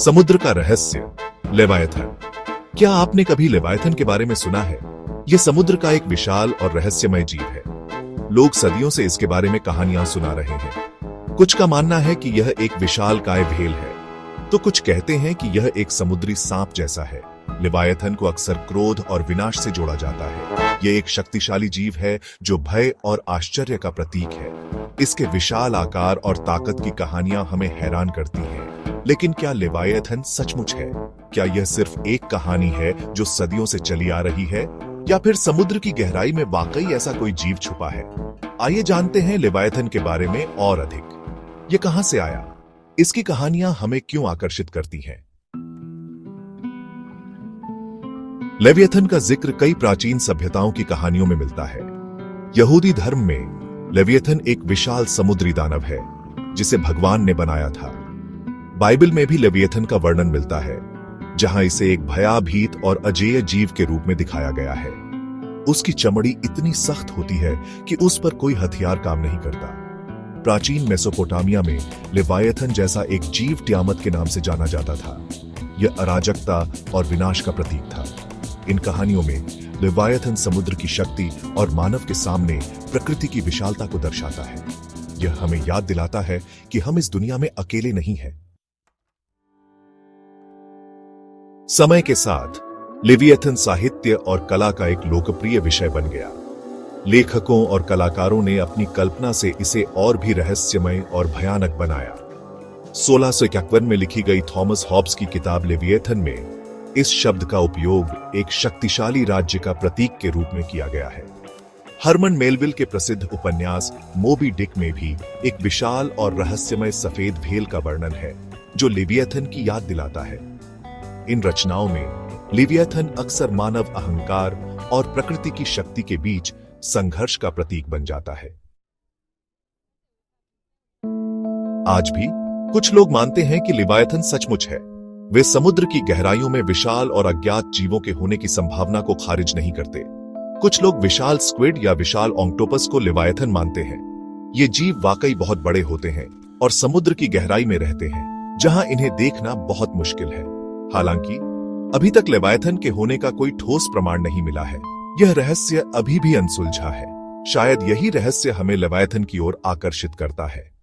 समुद्र का रहस्य, लेवायथन। क्या आपने कभी लेवायथन के बारे में सुना है? यह समुद्र का एक विशाल और रहस्यमय जीव है। लोग सदियों से इसके बारे में कहानियां सुना रहे हैं। कुछ का मानना है कि यह एक विशालकाय भेल है, तो कुछ कहते हैं कि यह एक समुद्री सांप जैसा है। लेवायथन को अक्सर क्रोध और विनाश से जोड़ा जाता है। यह एक शक्तिशाली जीव है जो भय और आश्चर्य का प्रतीक है। इसके विशाल आकार और ताकत की कहानियां हमें हैरान करती हैं। लेकिन क्या लेवायथन सचमुच है? क्या यह सिर्फ एक कहानी है जो सदियों से चली आ रही है, या फिर समुद्र की गहराई में वाकई ऐसा कोई जीव छुपा है? आइए जानते हैं लेवायथन के बारे में और अधिक। ये कहां से आया? इसकी कहानियां हमें क्यों आकर्षित करती हैं? लेवियथन का जिक्र कई प्राचीन सभ्यताओं की कहानियों में मिलता है। यहूदी धर्म में लेवियथन एक विशाल समुद्री दानव है जिसे भगवान ने बनाया था। बाइबल में भी लेवियथन का वर्णन मिलता है, जहां इसे एक भयाभीत और अजेय जीव के रूप में दिखाया गया है। उसकी चमड़ी इतनी सख्त होती है कि उस पर कोई हथियार काम नहीं करता। प्राचीन मेसोपोटामिया में लेवायथन जैसा एक जीव टियामत के नाम से जाना जाता था। यह अराजकता और विनाश का प्रतीक था। इन कहानियों में लेवायथन समुद्र की शक्ति और मानव के सामने प्रकृति की विशालता को दर्शाता है। यह हमें याद दिलाता है कि हम इस दुनिया में अकेले नहीं हैं। समय के साथ लेवियथन साहित्य और कला का एक लोकप्रिय विषय बन गया। लेखकों और कलाकारों ने अपनी कल्पना से इसे और भी रहस्यमय और भयानक बनाया। 1651 में लिखी गई थॉमस हॉब्स की किताब लेवियथन में इस शब्द का उपयोग एक शक्तिशाली राज्य का प्रतीक के रूप में किया गया है। हरमन मेलविल के प्रसिद्ध उपन्यास मोबी डिक में भी एक विशाल और रहस्यमय सफेद भेल का वर्णन है जो लेवियथन की याद दिलाता है। इन रचनाओं में लेवियथन अक्सर मानव अहंकार और प्रकृति की शक्ति के बीच संघर्ष का प्रतीक बन जाता है। आज भी कुछ लोग मानते हैं कि लेवियथन सचमुच है। वे समुद्र की गहराइयों में विशाल और अज्ञात जीवों के होने की संभावना को खारिज नहीं करते। कुछ लोग विशाल स्क्विड या विशाल ऑक्टोपस को लेवियथन मानते हैं। ये जीव वाकई बहुत बड़े होते हैं और समुद्र की गहराई में रहते हैं, जहां इन्हें देखना बहुत मुश्किल है। हालांकि अभी तक लेवियथन के होने का कोई ठोस प्रमाण नहीं मिला है। यह रहस्य अभी भी अनसुलझा है। शायद यही रहस्य हमें लेवियथन की ओर आकर्षित करता है।